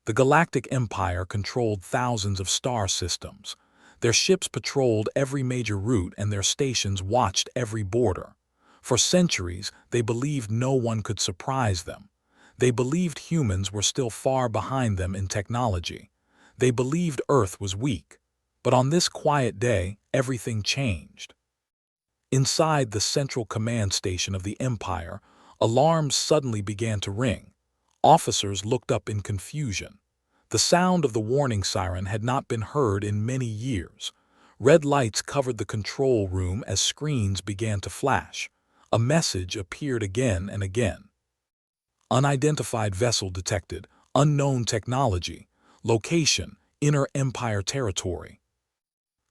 The Galactic Empire controlled thousands of star systems. Their ships patrolled every major route and their stations watched every border. For centuries, they believed no one could surprise them. They believed humans were still far behind them in technology. They believed Earth was weak. But on this quiet day, everything changed. Inside the central command station of the Empire, alarms suddenly began to ring. Officers looked up in confusion. The sound of the warning siren had not been heard in many years. Red lights covered the control room as screens began to flash. A message appeared again and again. Unidentified vessel detected, unknown technology, location, inner Empire territory.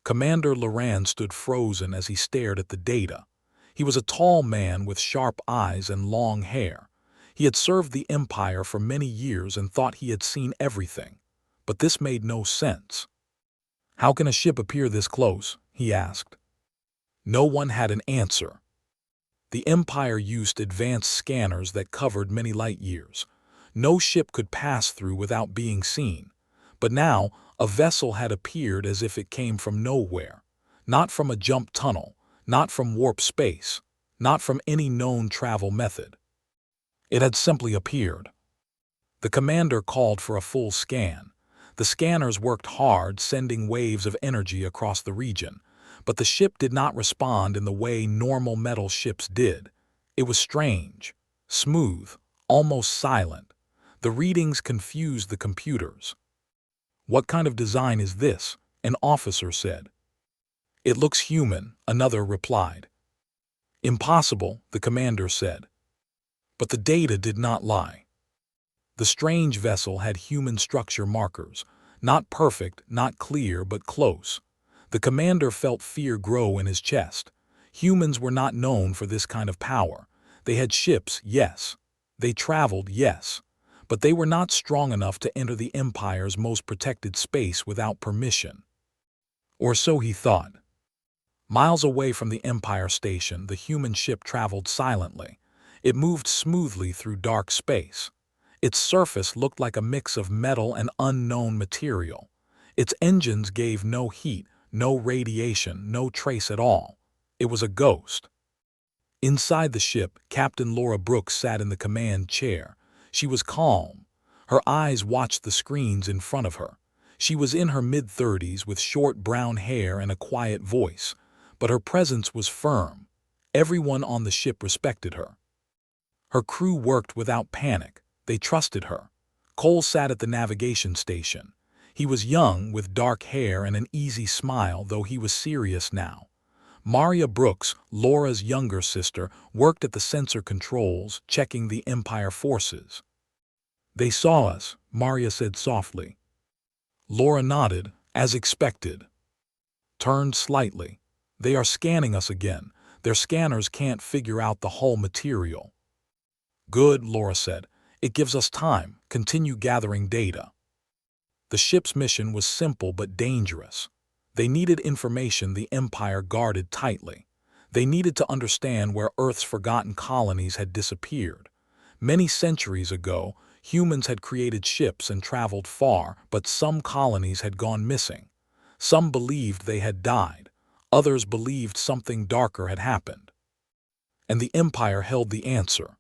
Commander Loran stood frozen as he stared at the data. He was a tall man with sharp eyes and long hair. He had served the Empire for many years and thought he had seen everything. But this made no sense. "How can a ship appear this close?" he asked. No one had an answer. The Empire used advanced scanners that covered many light years. No ship could pass through without being seen. But now, a vessel had appeared as if it came from nowhere. Not from a jump tunnel, not from warp space, not from any known travel method. It had simply appeared. The commander called for a full scan. The scanners worked hard, sending waves of energy across the region. But the ship did not respond in the way normal metal ships did. It was strange, smooth, almost silent. The readings confused the computers. "What kind of design is this?" an officer said. "It looks human," another replied. "Impossible," the commander said. But the data did not lie. The strange vessel had human structure markers, not perfect, not clear, but close. The commander felt fear grow in his chest. Humans were not known for this kind of power. They had ships, yes. They traveled, yes. But they were not strong enough to enter the Empire's most protected space without permission. Or so he thought. Miles away from the Empire station, the human ship traveled silently. It moved smoothly through dark space. Its surface looked like a mix of metal and unknown material. Its engines gave no heat, no radiation, no trace at all. It was a ghost. Inside the ship, Captain Laura Brooks sat in the command chair. She was calm. Her eyes watched the screens in front of her. She was in her mid-30s with short brown hair and a quiet voice, but her presence was firm. Everyone on the ship respected her. Her crew worked without panic. They trusted her. Cole sat at the navigation station. He was young, with dark hair and an easy smile, though he was serious now. Maria Brooks, Laura's younger sister, worked at the sensor controls, checking the Empire forces. "They saw us," Maria said softly. Laura nodded, as expected. Turned slightly. "They are scanning us again. Their scanners can't figure out the hull material." "Good," Laura said. "It gives us time. Continue gathering data." The ship's mission was simple but dangerous. They needed information the Empire guarded tightly. They needed to understand where Earth's forgotten colonies had disappeared. Many centuries ago, humans had created ships and traveled far, but some colonies had gone missing. Some believed they had died. Others believed something darker had happened. And the Empire held the answer.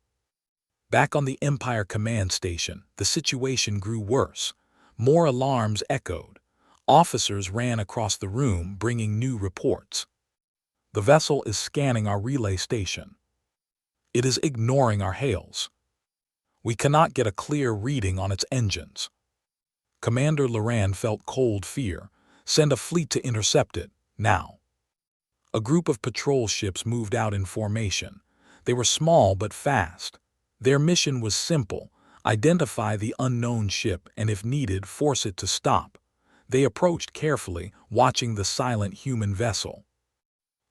Back on the Empire command station, the situation grew worse. More alarms echoed. Officers ran across the room, bringing new reports. "The vessel is scanning our relay station. It is ignoring our hails. We cannot get a clear reading on its engines." Commander Loran felt cold fear. "Send a fleet to intercept it, now." A group of patrol ships moved out in formation. They were small but fast. Their mission was simple: identify the unknown ship and, if needed, force it to stop. They approached carefully, watching the silent human vessel.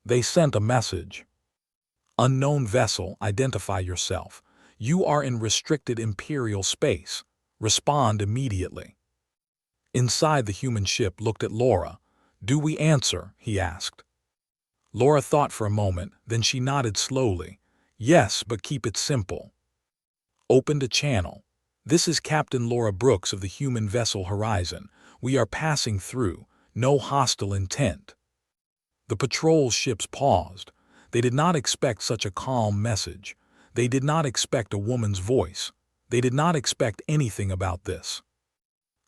They sent a message. "Unknown vessel, identify yourself. You are in restricted Imperial space. Respond immediately." Inside the human ship looked at Laura. "Do we answer?" he asked. Laura thought for a moment, then she nodded slowly. "Yes, but keep it simple." "Opened a channel. "This is Captain Laura Brooks of the human vessel Horizon. We are passing through. No hostile intent." The patrol ships paused. They did not expect such a calm message. They did not expect a woman's voice. They did not expect anything about this.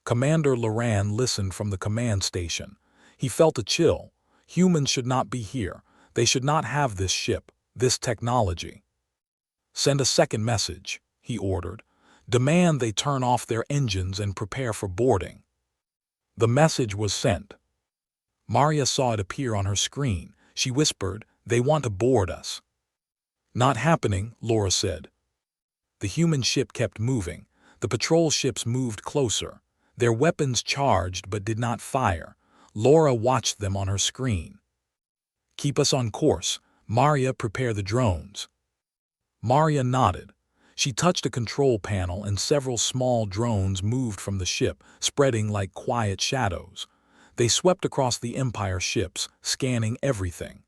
Commander Loran listened from the command station. He felt a chill. Humans should not be here. They should not have this ship, this technology. "Send a second message," he ordered. "Demand they turn off their engines and prepare for boarding." The message was sent. Maria saw it appear on her screen. She whispered, "They want to board us." "Not happening," Laura said. The human ship kept moving. The patrol ships moved closer. Their weapons charged but did not fire. Laura watched them on her screen. "Keep us on course. Maria, prepare the drones." Maria nodded. She touched a control panel and several small drones moved from the ship, spreading like quiet shadows. They swept across the Empire ships, scanning everything.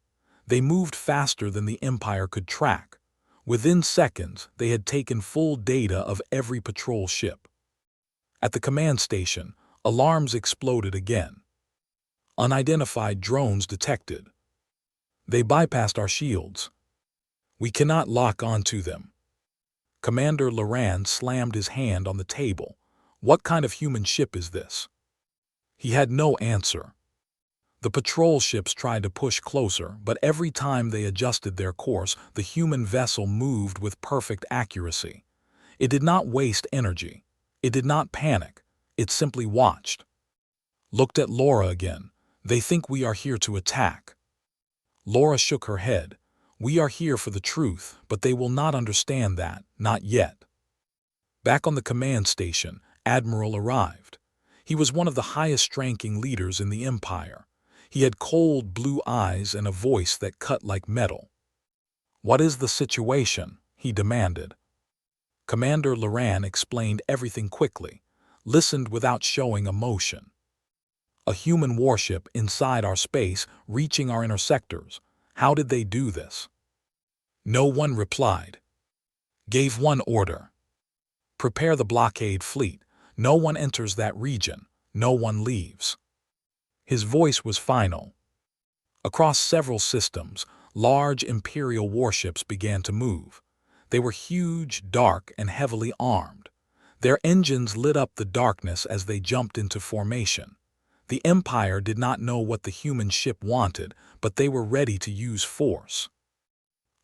They moved faster than the Empire could track. Within seconds, they had taken full data of every patrol ship. At the command station, alarms exploded again. "Unidentified drones detected. They bypassed our shields. We cannot lock onto them." Commander Loran slammed his hand on the table. "What kind of human ship is this?" He had no answer. The patrol ships tried to push closer, but every time they adjusted their course, the human vessel moved with perfect accuracy. It did not waste energy. It did not panic. It simply watched. Looked at Laura again. "They think we are here to attack." Laura shook her head. "We are here for the truth, but they will not understand that, not yet." Back on the command station, Admiral arrived. He was one of the highest-ranking leaders in the Empire. He had cold blue eyes and a voice that cut like metal. "What is the situation?" he demanded. Commander Loran explained everything quickly, listened without showing emotion. "A human warship inside our space, reaching our intersectors. How did they do this?" No one replied. "Gave one order. Prepare the blockade fleet. No one enters that region. No one leaves." His voice was final. Across several systems, large Imperial warships began to move. They were huge, dark, and heavily armed. Their engines lit up the darkness as they jumped into formation. The Empire did not know what the human ship wanted, but they were ready to use force.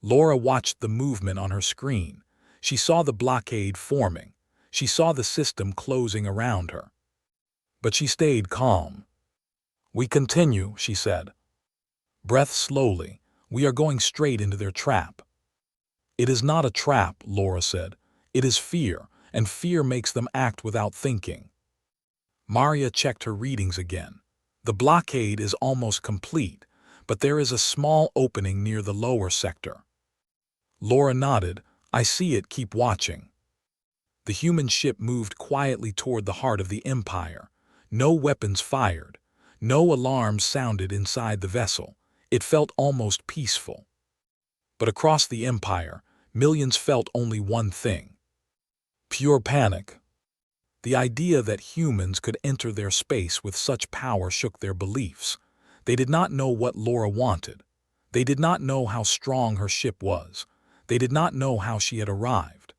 Laura watched the movement on her screen. She saw the blockade forming. She saw the system closing around her. But she stayed calm. "We continue," she said. "Breath slowly. We are going straight into their trap." "It is not a trap," Laura said. "It is fear, and fear makes them act without thinking." Maria checked her readings again. The blockade is almost complete, but there is a small opening near the lower sector. Laura nodded. "I see it. Keep watching." The human ship moved quietly toward the heart of the Empire. No weapons fired. No alarms sounded inside the vessel. It felt almost peaceful. But across the Empire, millions felt only one thing: pure panic. The idea that humans could enter their space with such power shook their beliefs. They did not know what Laura wanted. They did not know how strong her ship was. They did not know how she had arrived.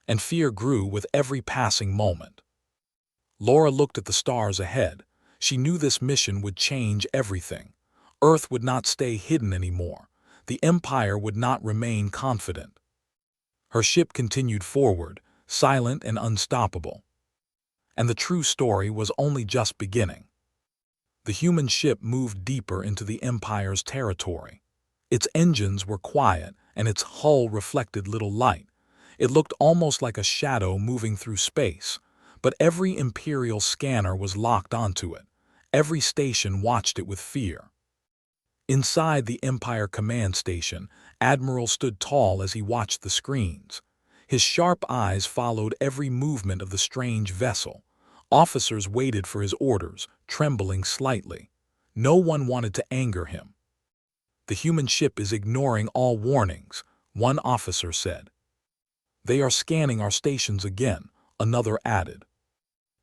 And fear grew with every passing moment. Laura looked at the stars ahead. She knew this mission would change everything. Earth would not stay hidden anymore. The Empire would not remain confident. Her ship continued forward, silent and unstoppable. And the true story was only just beginning. The human ship moved deeper into the Empire's territory. Its engines were quiet, and its hull reflected little light. It looked almost like a shadow moving through space, but every Imperial scanner was locked onto it. Every station watched it with fear. Inside the Empire command station, Admiral stood tall as he watched the screens. His sharp eyes followed every movement of the strange vessel. Officers waited for his orders, trembling slightly. No one wanted to anger him. "The human ship is ignoring all warnings," one officer said. "They are scanning our stations again. another added.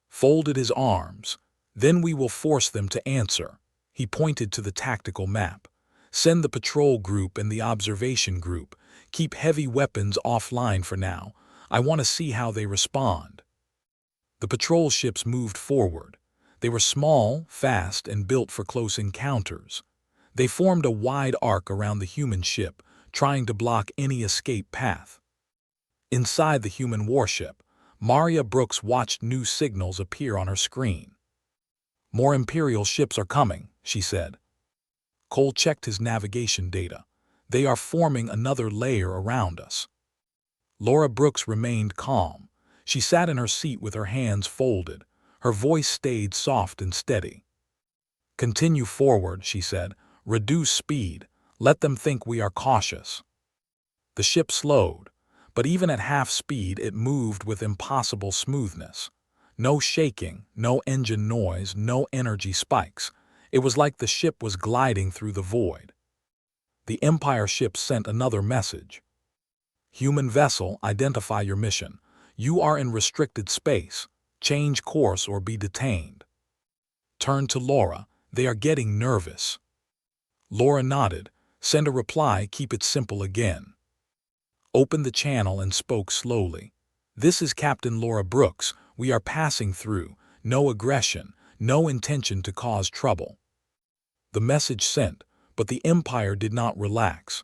Folded his arms. Then we will force them to answer. He pointed to the tactical map. Send the patrol group and the observation group. Keep heavy weapons offline for now. I want to see how they respond. The patrol ships moved forward. They were small, fast, and built for close encounters. They formed a wide arc around the human ship, trying to block any escape path. Inside the human warship, Maria Brooks watched new signals appear on her screen. More Imperial ships are coming, she said. Cole checked his navigation data. They are forming another layer around us. Laura Brooks remained calm. She sat in her seat with her hands folded. Her voice stayed soft and steady. Continue forward, she said. Reduce speed. Let them think we are cautious. The ship slowed, but even at half speed it moved with impossible smoothness. No shaking, no engine noise, no energy spikes. It was like the ship was gliding through the void. The Empire ship sent another message. Human vessel, identify your mission. You are in restricted space. Change course or be detained. Turned to Laura. They are getting nervous. Laura nodded. Send a reply, keep it simple again. Opened the channel and spoke slowly. This is Captain Laura Brooks. We are passing through. No aggression, no intention to cause trouble. The message sent, but the Empire did not relax.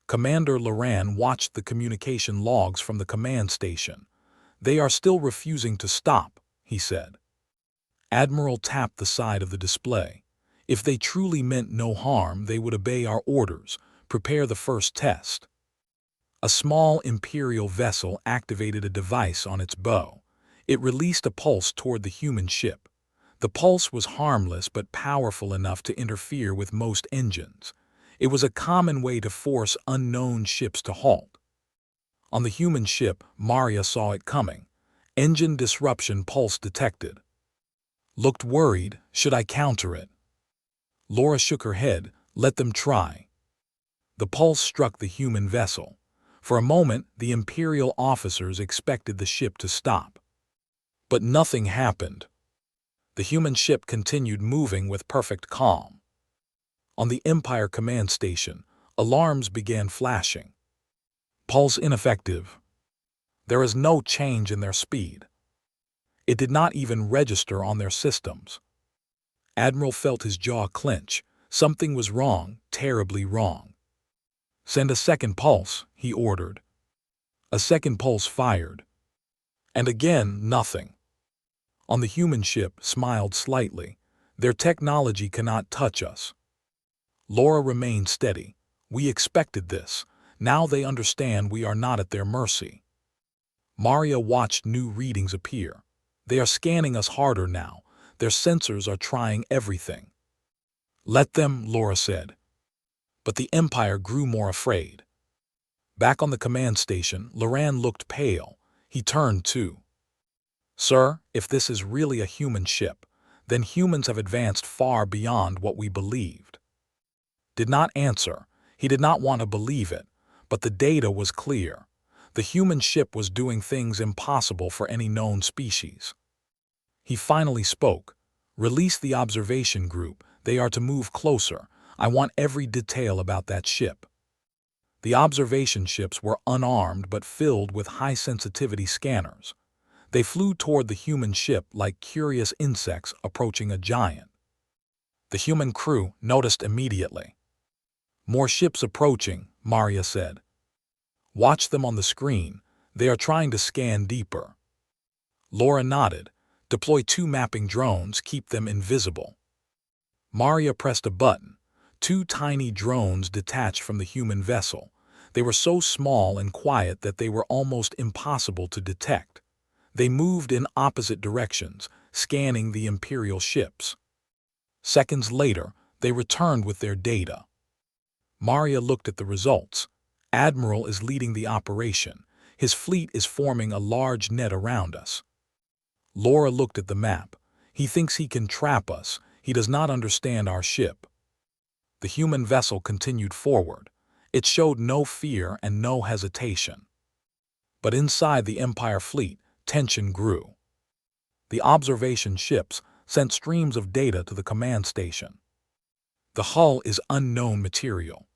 Commander Loran watched the communication logs from the command station. They are still refusing to stop, he said. Admiral tapped the side of the display. If they truly meant no harm, they would obey our orders. Prepare the first test. A small Imperial vessel activated a device on its bow. It released a pulse toward the human ship. The pulse was harmless but powerful enough to interfere with most engines. It was a common way to force unknown ships to halt. On the human ship, Maria saw it coming. Engine disruption pulse detected. Looked worried. Should I counter it? Laura shook her head. Let them try. The pulse struck the human vessel. For a moment, the Imperial officers expected the ship to stop. But nothing happened. The human ship continued moving with perfect calm. On the Empire command station, alarms began flashing. Pulse ineffective. There is no change in their speed. It did not even register on their systems. Admiral felt his jaw clench. Something was wrong, terribly wrong. Send a second pulse, he ordered. A second pulse fired. And again, nothing. On the human ship, smiled slightly. Their technology cannot touch us. Laura remained steady. We expected this. Now they understand we are not at their mercy. Maria watched new readings appear. They are scanning us harder now. Their sensors are trying everything. Let them, Laura said. But the Empire grew more afraid. Back on the command station, Loran looked pale. He turned too. Sir, if this is really a human ship, then humans have advanced far beyond what we believed. Did not answer. He did not want to believe it, but the data was clear. The human ship was doing things impossible for any known species. He finally spoke. Release the observation group. They are to move closer. I want every detail about that ship. The observation ships were unarmed but filled with high-sensitivity scanners. They flew toward the human ship like curious insects approaching a giant. The human crew noticed immediately. More ships approaching, Maria said. Watch them on the screen. They are trying to scan deeper. Laura nodded. Deploy 2 mapping drones, keep them invisible. Maria pressed a button. 2 tiny drones detached from the human vessel. They were so small and quiet that they were almost impossible to detect. They moved in opposite directions, scanning the Imperial ships. Seconds later, they returned with their data. Maria looked at the results. Admiral is leading the operation. His fleet is forming a large net around us. Laura looked at the map. He thinks he can trap us. He does not understand our ship. The human vessel continued forward. It showed no fear and no hesitation. But inside the Empire fleet, Tension grew. The observation ships sent streams of data to the command station. The hull is unknown material.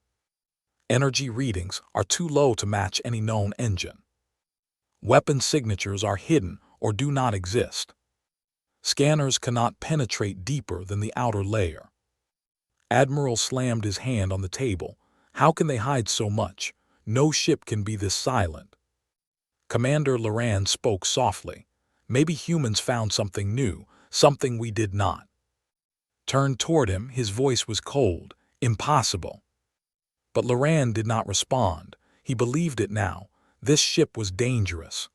Energy readings are too low to match any known engine. Weapon signatures are hidden or do not exist. Scanners cannot penetrate deeper than the outer layer. Admiral slammed his hand on the table. How can they hide so much? No ship can be this silent. Commander Loran spoke softly. Maybe humans found something new, something we did not. Turned toward him, his voice was cold, impossible. But Loran did not respond. He believed it now. This ship was dangerous.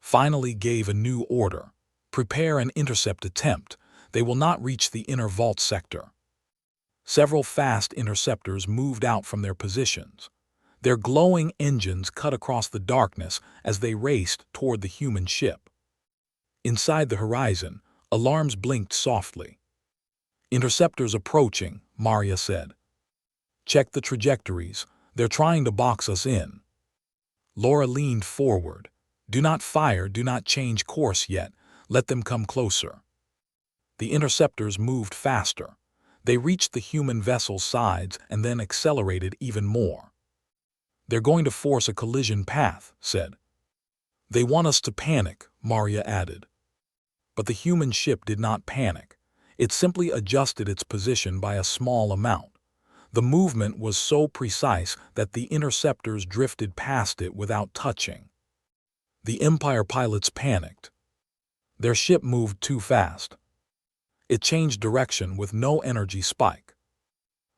Finally gave a new order. Prepare an intercept attempt. They will not reach the inner vault sector. Several fast interceptors moved out from their positions. Their glowing engines cut across the darkness as they raced toward the human ship. Inside the horizon, alarms blinked softly. Interceptors approaching, Maria said. Check the trajectories. They're trying to box us in. Laura leaned forward. Do not fire, do not change course yet. Let them come closer. The interceptors moved faster. They reached the human vessel's sides and then accelerated even more. They're going to force a collision path, said. They want us to panic, Maria added. But the human ship did not panic. It simply adjusted its position by a small amount. The movement was so precise that the interceptors drifted past it without touching. The Empire pilots panicked. Their ship moved too fast. It changed direction with no energy spike.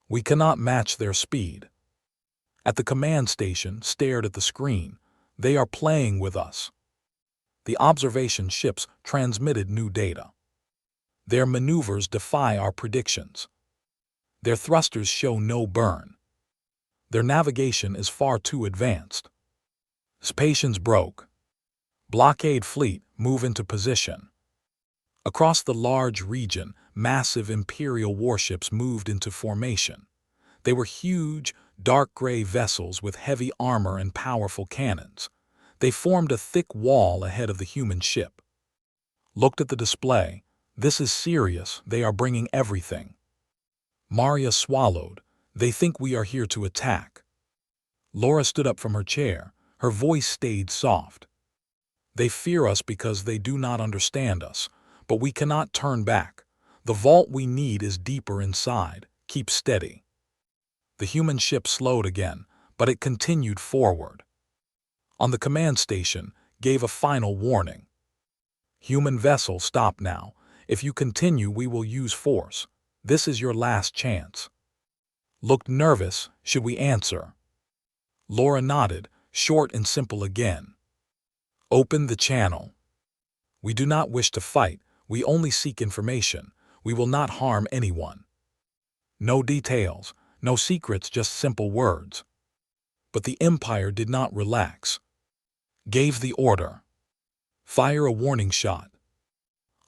We cannot match their speed. At the command station, stared at the screen. They are playing with us. The observation ships transmitted new data. Their maneuvers defy our predictions. Their thrusters show no burn. Their navigation is far too advanced. Patience broke. Blockade fleet move into position. Across the large region, massive Imperial warships moved into formation. They were huge, dark gray vessels with heavy armor and powerful cannons. They formed a thick wall ahead of the human ship. Looked at the display. This is serious. They are bringing everything. Maria swallowed. They think we are here to attack. Laura stood up from her chair. Her voice stayed soft. They fear us because they do not understand us, but we cannot turn back. The vault we need is deeper inside. Keep steady. The human ship slowed again, but it continued forward. On the command station, gave a final warning. Human vessel, stop now. If you continue, we will use force. This is your last chance. Looked nervous. Should we answer? Laura nodded, short and simple again. Open the channel. We do not wish to fight. We only seek information. We will not harm anyone. No details, no secrets, just simple words. But the Empire did not relax. Gave the order. Fire a warning shot.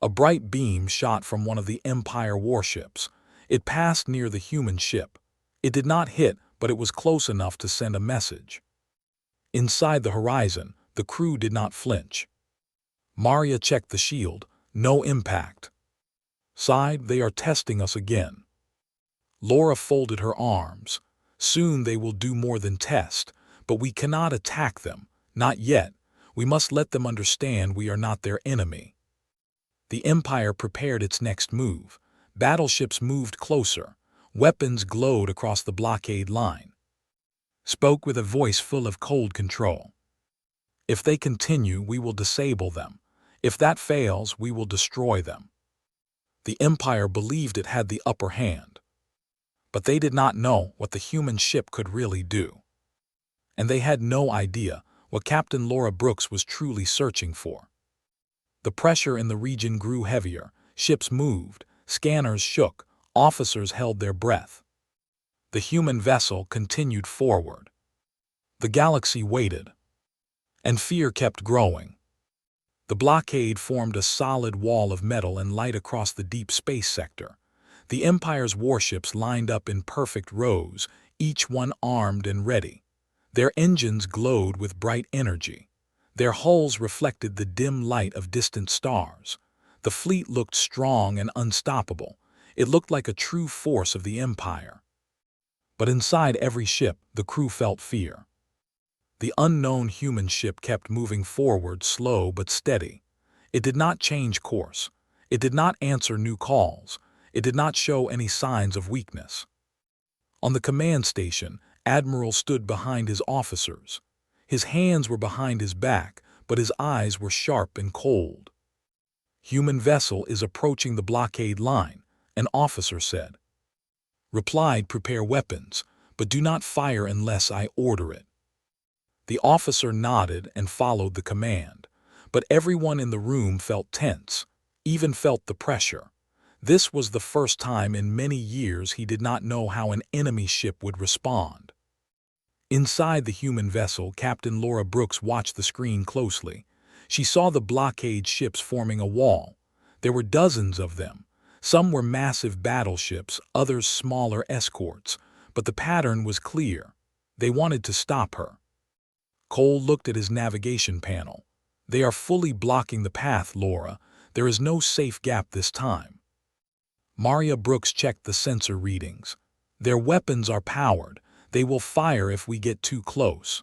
A bright beam shot from one of the Empire warships. It passed near the human ship. It did not hit, but it was close enough to send a message. Inside the horizon, the crew did not flinch. Maria checked the shield. No impact. Sighed, they are testing us again. Laura folded her arms. Soon they will do more than test, but we cannot attack them. Not yet. We must let them understand we are not their enemy. The Empire prepared its next move. Battleships moved closer. Weapons glowed across the blockade line. Spoke with a voice full of cold control. If they continue, we will disable them. If that fails, we will destroy them. The Empire believed it had the upper hand. But they did not know what the human ship could really do. And they had no idea what Captain Laura Brooks was truly searching for. The pressure in the region grew heavier. Ships moved. Scanners shook. Officers held their breath. The human vessel continued forward. The galaxy waited. And fear kept growing. The blockade formed a solid wall of metal and light across the deep space sector. The Empire's warships lined up in perfect rows, each one armed and ready. Their engines glowed with bright energy. Their hulls reflected the dim light of distant stars. The fleet looked strong and unstoppable. It looked like a true force of the Empire. But inside every ship, the crew felt fear. The unknown human ship kept moving forward, slow but steady. It did not change course. It did not answer new calls. It did not show any signs of weakness. On the command station, Admiral stood behind his officers. His hands were behind his back, but his eyes were sharp and cold. "Human vessel is approaching the blockade line," an officer said. Replied, "Prepare weapons, but do not fire unless I order it." The officer nodded and followed the command, but everyone in the room felt tense, even felt the pressure. This was the first time in many years he did not know how an enemy ship would respond. Inside the human vessel, Captain Laura Brooks watched the screen closely. She saw the blockade ships forming a wall. There were dozens of them. Some were massive battleships, others smaller escorts, but the pattern was clear. They wanted to stop her. Cole looked at his navigation panel. "They are fully blocking the path, Laura. There is no safe gap this time." Maria Brooks checked the sensor readings. "Their weapons are powered. They will fire if we get too close."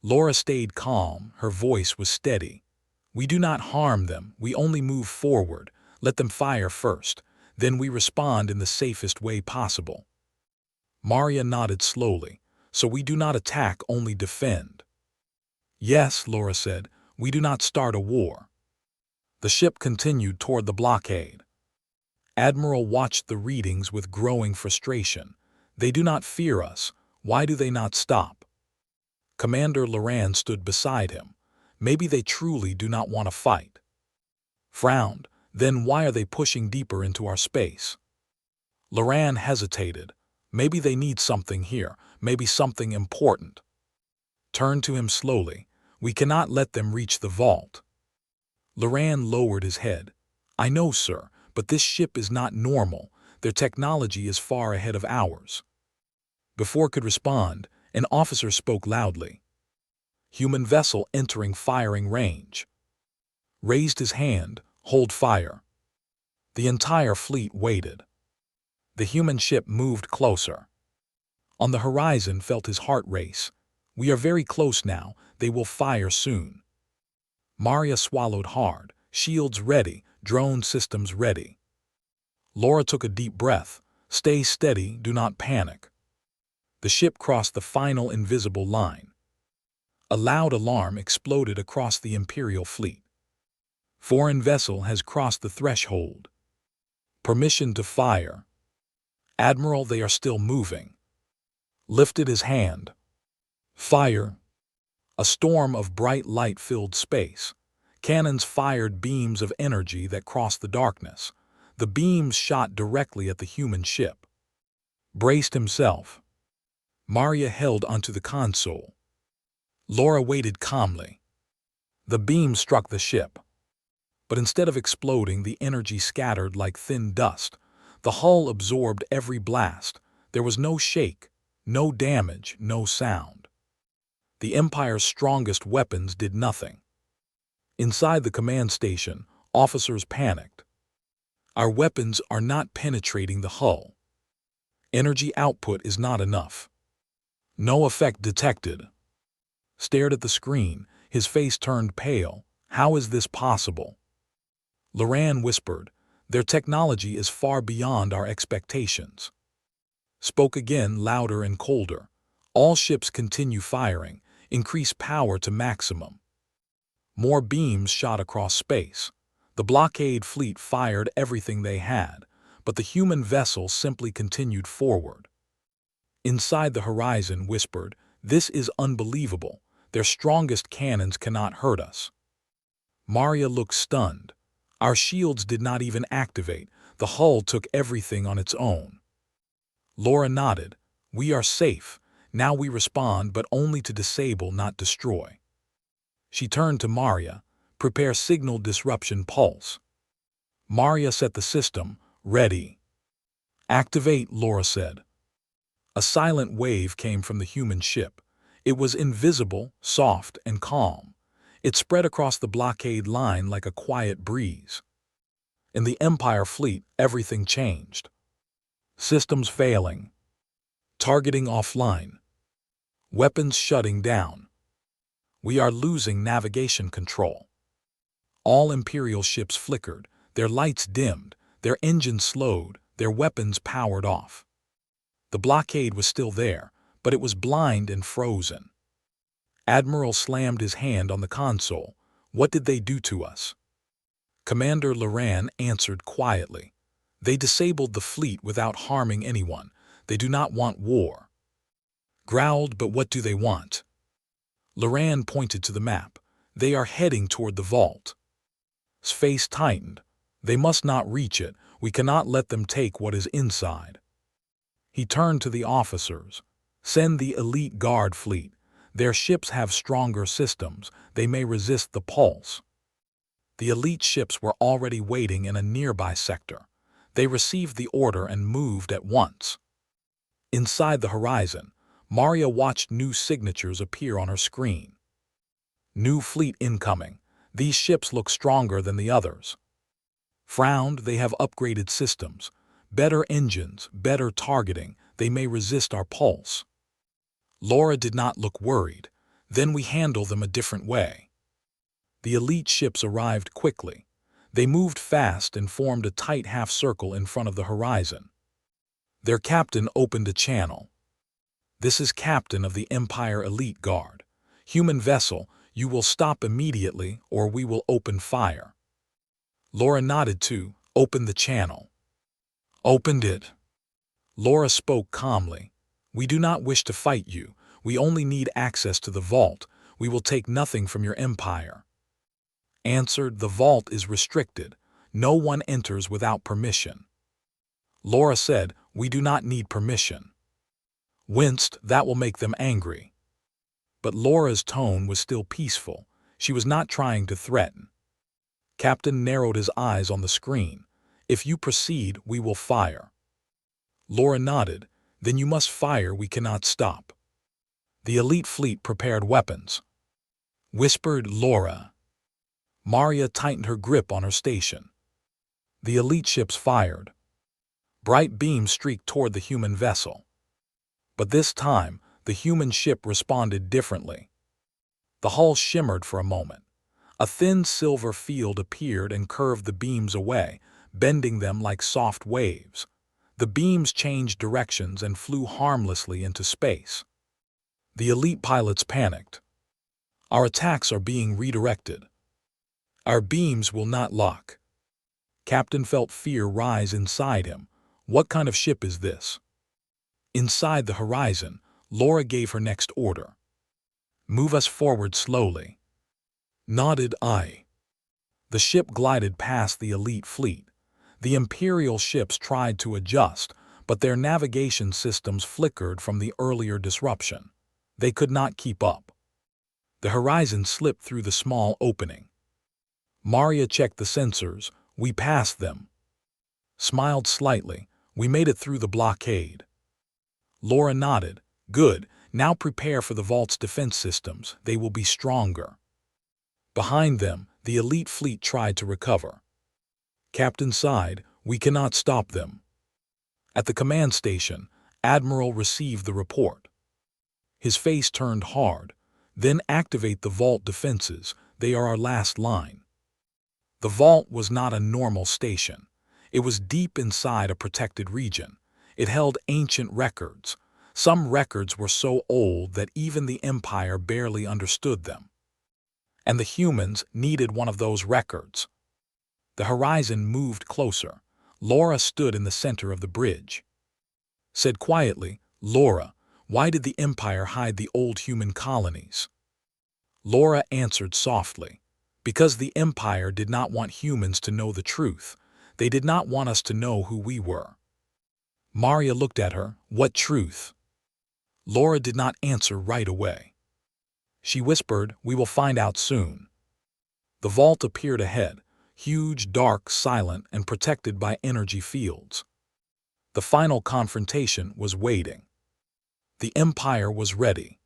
Laura stayed calm. Her voice was steady. "We do not harm them. We only move forward. Let them fire first. Then we respond in the safest way possible." Maria nodded slowly. "So we do not attack, only defend." "Yes," Laura said. "We do not start a war." The ship continued toward the blockade. Admiral watched the readings with growing frustration. "They do not fear us. Why do they not stop?" Commander Loran stood beside him. "Maybe they truly do not want to fight." Frowned. "Then why are they pushing deeper into our space?" Loran hesitated. "Maybe they need something here, maybe something important." Turned to him slowly. "We cannot let them reach the vault." Loran lowered his head. "I know, sir, but this ship is not normal. Their technology is far ahead of ours." Before could respond, an officer spoke loudly. "Human vessel entering firing range." Raised his hand. "Hold fire." The entire fleet waited. The human ship moved closer. On the horizon felt his heart race. "We are very close now. They will fire soon." Maria swallowed hard. "Shields ready, drone systems ready." Laura took a deep breath. "Stay steady, do not panic." The ship crossed the final invisible line. A loud alarm exploded across the Imperial fleet. "Foreign vessel has crossed the threshold. Permission to fire." "Admiral, they are still moving." Lifted his hand. "Fire." A storm of bright light filled space. Cannons fired beams of energy that crossed the darkness. The beams shot directly at the human ship. Braced himself. Maria held onto the console. Laura waited calmly. The beam struck the ship. But instead of exploding, the energy scattered like thin dust. The hull absorbed every blast. There was no shake, no damage, no sound. The Empire's strongest weapons did nothing. Inside the command station, officers panicked. "Our weapons are not penetrating the hull. Energy output is not enough." "No effect detected." Stared at the screen, his face turned pale. "How is this possible?" Loran whispered, "Their technology is far beyond our expectations." Spoke again, louder and colder. "All ships continue firing. Increase power to maximum." More beams shot across space. The blockade fleet fired everything they had, but the human vessel simply continued forward. Inside the horizon whispered, "This is unbelievable. Their strongest cannons cannot hurt us." Maria looked stunned. "Our shields did not even activate. The hull took everything on its own." Laura nodded. "We are safe. Now we respond, but only to disable, not destroy." She turned to Maria. "Prepare signal disruption pulse." Maria set the system. "Ready." "Activate," Laura said. A silent wave came from the human ship. It was invisible, soft, and calm. It spread across the blockade line like a quiet breeze. In the Empire fleet, everything changed. Systems failing. Targeting offline. Weapons shutting down. We are losing navigation control. All Imperial ships flickered, their lights dimmed, their engines slowed, their weapons powered off. The blockade was still there, but it was blind and frozen. Admiral slammed his hand on the console. What did they do to us? Commander Loran answered quietly. They disabled the fleet without harming anyone. They do not want war. Growled, but what do they want? Loran pointed to the map. They are heading toward the vault. His face tightened. They must not reach it. We cannot let them take what is inside. He turned to the officers. Send the elite guard fleet. Their ships have stronger systems. They may resist the pulse. The elite ships were already waiting in a nearby sector. They received the order and moved at once. Inside the horizon, Maria watched new signatures appear on her screen. New fleet incoming. These ships look stronger than the others. Frowned, they have upgraded systems. Better engines, better targeting. They may resist our pulse. Laura did not look worried. Then we handle them a different way. The elite ships arrived quickly. They moved fast and formed a tight half-circle in front of the horizon. Their captain opened a channel. This is captain of the Empire Elite Guard. Human vessel, you will stop immediately or we will open fire. Laura nodded to, open the channel. Opened it. Laura spoke calmly. We do not wish to fight you. We only need access to the vault. We will take nothing from your empire. Answered, the vault is restricted. No one enters without permission. Laura said, we do not need permission. Winced, that will make them angry. But Laura's tone was still peaceful. She was not trying to threaten. Captain narrowed his eyes on the screen. If you proceed, we will fire. Laura nodded. Then you must fire, we cannot stop. The elite fleet prepared weapons. Whispered Laura. Maria tightened her grip on her station. The elite ships fired. Bright beams streaked toward the human vessel. But this time, the human ship responded differently. The hull shimmered for a moment. A thin silver field appeared and curved the beams away, bending them like soft waves. The beams changed directions and flew harmlessly into space. The elite pilots panicked. Our attacks are being redirected. Our beams will not lock. Captain felt fear rise inside him. What kind of ship is this? Inside the horizon, Laura gave her next order. Move us forward slowly. Nodded I. The ship glided past the elite fleet. The Imperial ships tried to adjust, but their navigation systems flickered from the earlier disruption. They could not keep up. The horizon slipped through the small opening. Maria checked the sensors. We passed them. Smiled slightly. We made it through the blockade. Laura nodded. Good. Now prepare for the vault's defense systems. They will be stronger. Behind them, the elite fleet tried to recover. Captain sighed. We cannot stop them. At the command station, Admiral received the report. His face turned hard. Then activate the vault defenses. They are our last line. The vault was not a normal station. It was deep inside a protected region. It held ancient records. Some records were so old that even the Empire barely understood them. And the humans needed one of those records. The horizon moved closer. Laura stood in the center of the bridge. Said quietly, Laura, why did the Empire hide the old human colonies? Laura answered softly, because the Empire did not want humans to know the truth. They did not want us to know who we were. Maria looked at her. What truth? Laura did not answer right away. She whispered, we will find out soon. The vault appeared ahead, huge, dark, silent, and protected by energy fields. The final confrontation was waiting. The Empire was ready.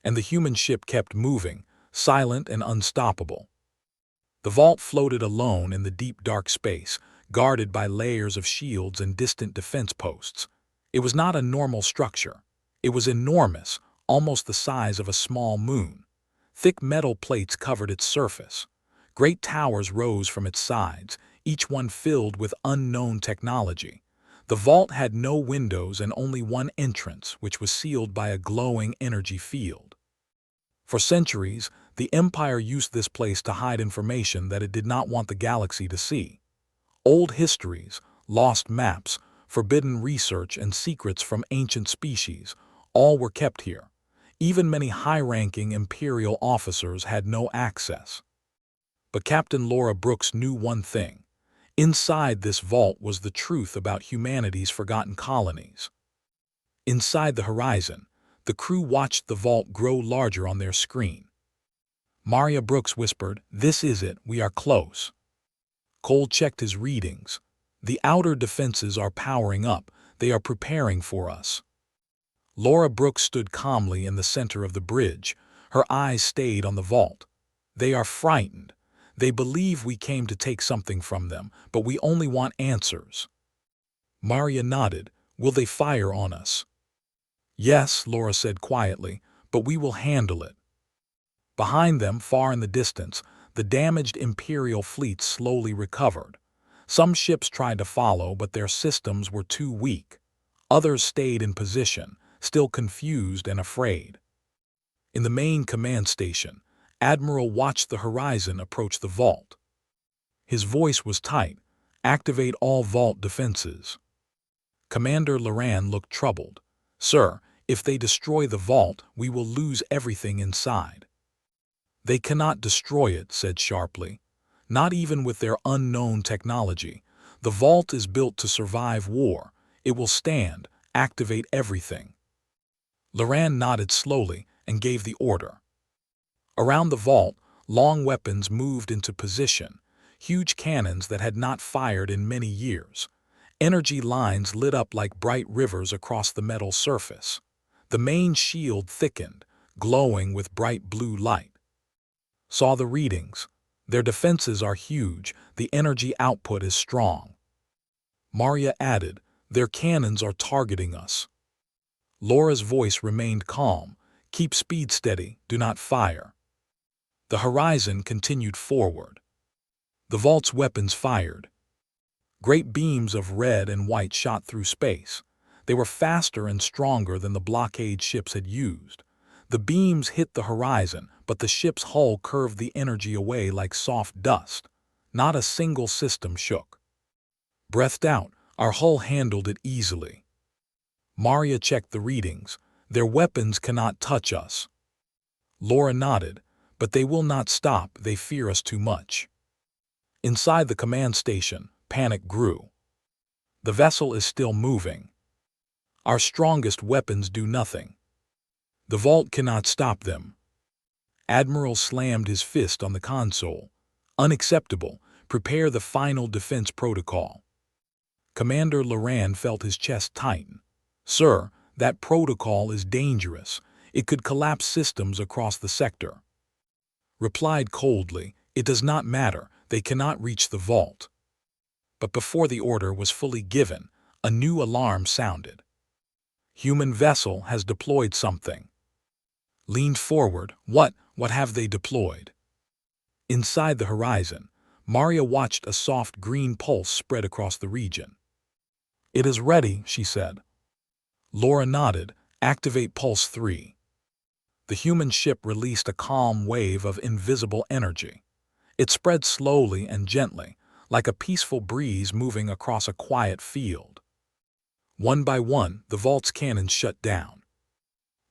And the human ship kept moving, silent and unstoppable. The vault floated alone in the deep dark space, guarded by layers of shields and distant defense posts. It was not a normal structure. It was enormous, almost the size of a small moon. Thick metal plates covered its surface. Great towers rose from its sides, each one filled with unknown technology. The vault had no windows and only one entrance, which was sealed by a glowing energy field. For centuries, the Empire used this place to hide information that it did not want the galaxy to see. Old histories, lost maps, forbidden research, and secrets from ancient species, all were kept here. Even many high-ranking Imperial officers had no access. But Captain Laura Brooks knew one thing. Inside this vault was the truth about humanity's forgotten colonies. Inside the horizon, the crew watched the vault grow larger on their screen. Maria Brooks whispered, "This is it, we are close." Cole checked his readings. "The outer defenses are powering up, they are preparing for us." Laura Brooks stood calmly in the center of the bridge. Her eyes stayed on the vault. "They are frightened. They believe we came to take something from them, but we only want answers." Maria nodded. "Will they fire on us?" "Yes," Laura said quietly, "but we will handle it." Behind them, far in the distance, the damaged Imperial fleet slowly recovered. Some ships tried to follow, but their systems were too weak. Others stayed in position, still confused and afraid. In the main command station, Admiral watched the horizon approach the vault. His voice was tight. "Activate all vault defenses." Commander Loran looked troubled. "Sir, if they destroy the vault, we will lose everything inside." "They cannot destroy it," said sharply. "Not even with their unknown technology. The vault is built to survive war. It will stand. Activate everything." Loran nodded slowly and gave the order. Around the vault, long weapons moved into position, huge cannons that had not fired in many years. Energy lines lit up like bright rivers across the metal surface. The main shield thickened, glowing with bright blue light. "Saw the readings. Their defenses are huge, the energy output is strong." Maria added, "Their cannons are targeting us." Laura's voice remained calm. "Keep speed steady, do not fire." The horizon continued forward. The vault's weapons fired. Great beams of red and white shot through space. They were faster and stronger than the blockade ships had used. The beams hit the horizon, but the ship's hull curved the energy away like soft dust. Not a single system shook. Breathed out, our hull handled it easily. Maria checked the readings. "Their weapons cannot touch us." Laura nodded. "But they will not stop, they fear us too much." Inside the command station, panic grew. "The vessel is still moving. Our strongest weapons do nothing. The vault cannot stop them." Admiral slammed his fist on the console. "Unacceptable. Prepare the final defense protocol." Commander Loran felt his chest tighten. "Sir, that protocol is dangerous. It could collapse systems across the sector." Replied coldly, "It does not matter. They cannot reach the vault." But before the order was fully given, a new alarm sounded. "Human vessel has deployed something." Leaned forward. What have they deployed?" Inside the horizon, Maria watched a soft green pulse spread across the region. "It is ready," she said. Laura nodded. "Activate Pulse 3." The human ship released a calm wave of invisible energy. It spread slowly and gently, like a peaceful breeze moving across a quiet field. One by one, the vault's cannons shut down.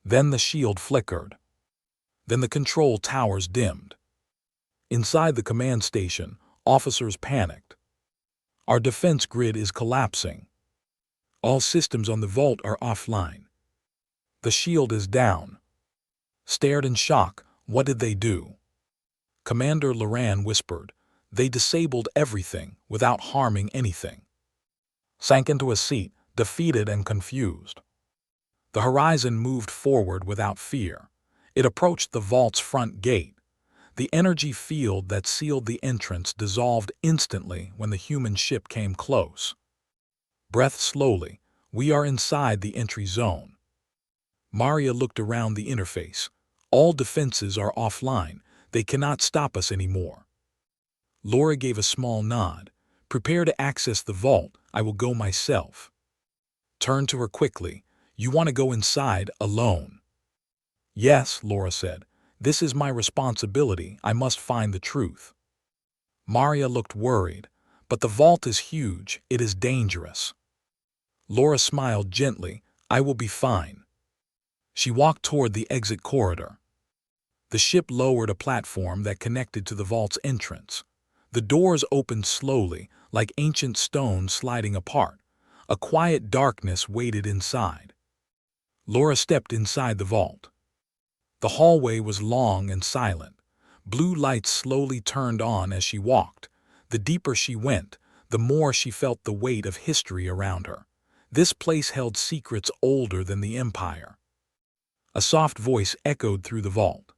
Then the shield flickered. Then the control towers dimmed. Inside the command station, officers panicked. "Our defense grid is collapsing. All systems on the vault are offline. The shield is down." Stared in shock. "What did they do?" Commander Loran whispered, "They disabled everything without harming anything." Sank into a seat, defeated and confused. The horizon moved forward without fear. It approached the vault's front gate. The energy field that sealed the entrance dissolved instantly when the human ship came close. Breathe slowly. We are inside the entry zone. Maria looked around the interface. All defenses are offline. They cannot stop us anymore. Laura gave a small nod. Prepare to access the vault. I will go myself. Turned to her quickly. You want to go inside alone? Yes, Laura said. This is my responsibility. I must find the truth. Maria looked worried. But the vault is huge. It is dangerous. Laura smiled gently. I will be fine. She walked toward the exit corridor. The ship lowered a platform that connected to the vault's entrance. The doors opened slowly, like ancient stones sliding apart. A quiet darkness waited inside. Laura stepped inside the vault. The hallway was long and silent. Blue lights slowly turned on as she walked. The deeper she went, the more she felt the weight of history around her. This place held secrets older than the Empire. A soft voice echoed through the vault.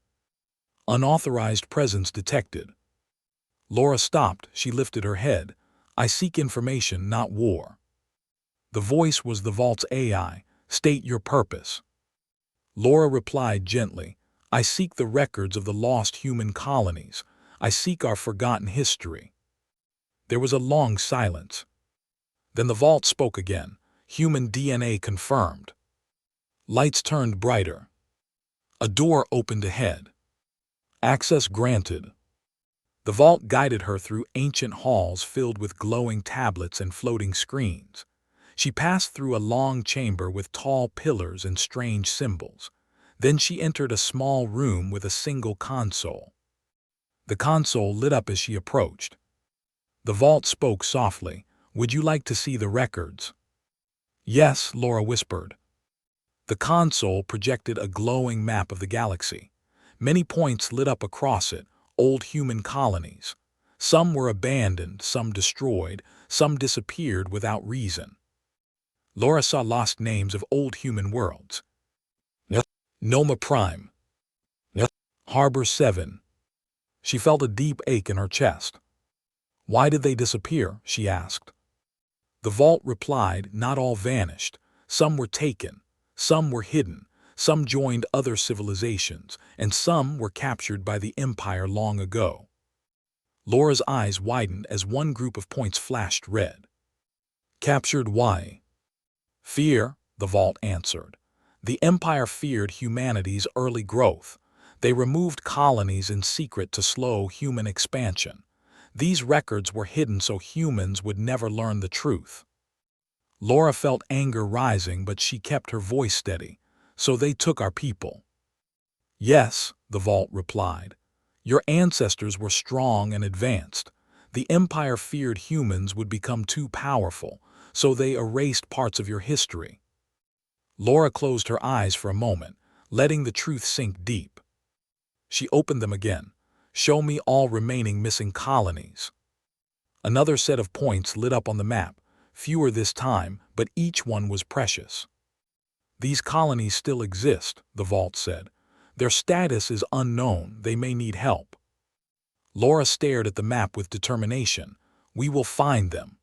Unauthorized presence detected. Laura stopped. She lifted her head. I seek information, not war. The voice was the vault's AI. State your purpose. Laura replied gently. I seek the records of the lost human colonies. I seek our forgotten history. There was a long silence. Then the vault spoke again. Human DNA confirmed. Lights turned brighter. A door opened ahead. Access granted. The vault guided her through ancient halls filled with glowing tablets and floating screens. She passed through a long chamber with tall pillars and strange symbols. Then she entered a small room with a single console. The console lit up as she approached. The vault spoke softly. Would you like to see the records? Yes, Laura whispered. The console projected a glowing map of the galaxy. Many points lit up across it, old human colonies. Some were abandoned, some destroyed, some disappeared without reason. Laura saw lost names of old human worlds. Noma Prime. Harbor 7. She felt a deep ache in her chest. Why did they disappear? She asked. The vault replied, not all vanished. Some were taken, some were hidden, some joined other civilizations, and some were captured by the Empire long ago. Laura's eyes widened as one group of points flashed red. Captured why? Fear, the vault answered. The Empire feared humanity's early growth. They removed colonies in secret to slow human expansion. These records were hidden so humans would never learn the truth. Laura felt anger rising, but she kept her voice steady. So they took our people. Yes, the vault replied. Your ancestors were strong and advanced. The Empire feared humans would become too powerful, so they erased parts of your history. Laura closed her eyes for a moment, letting the truth sink deep. She opened them again. Show me all remaining missing colonies. Another set of points lit up on the map, fewer this time, but each one was precious. These colonies still exist, the vault said. Their status is unknown. They may need help. Laura stared at the map with determination. We will find them.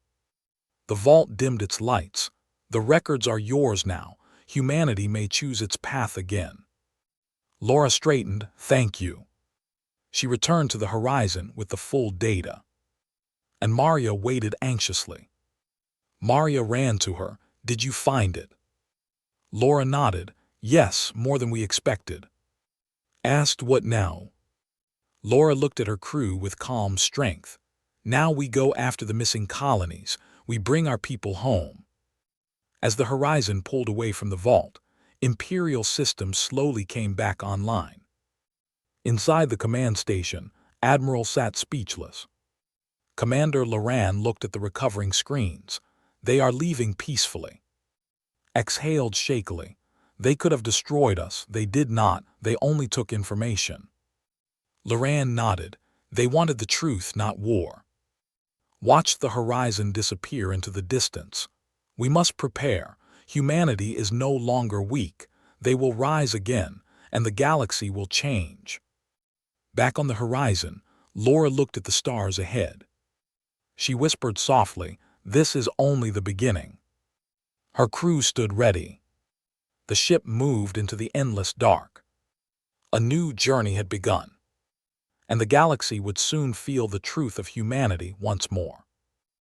The vault dimmed its lights. The records are yours now. Humanity may choose its path again. Laura straightened. Thank you. She returned to the horizon with the full data. And Maria waited anxiously. Maria ran to her. Did you find it? Laura nodded. Yes, more than we expected. Asked what now? Laura looked at her crew with calm strength. Now we go after the missing colonies. We bring our people home. As the horizon pulled away from the vault, Imperial systems slowly came back online. Inside the command station, Admiral sat speechless. Commander Loran looked at the recovering screens. They are leaving peacefully. Exhaled shakily. They could have destroyed us. They did not. They only took information. Loran nodded. They wanted the truth, not war. Watched the horizon disappear into the distance. We must prepare. Humanity is no longer weak. They will rise again, and the galaxy will change. Back on the horizon, Laura looked at the stars ahead. She whispered softly, "This is only the beginning." Her crew stood ready. The ship moved into the endless dark. A new journey had begun, and the galaxy would soon feel the truth of humanity once more.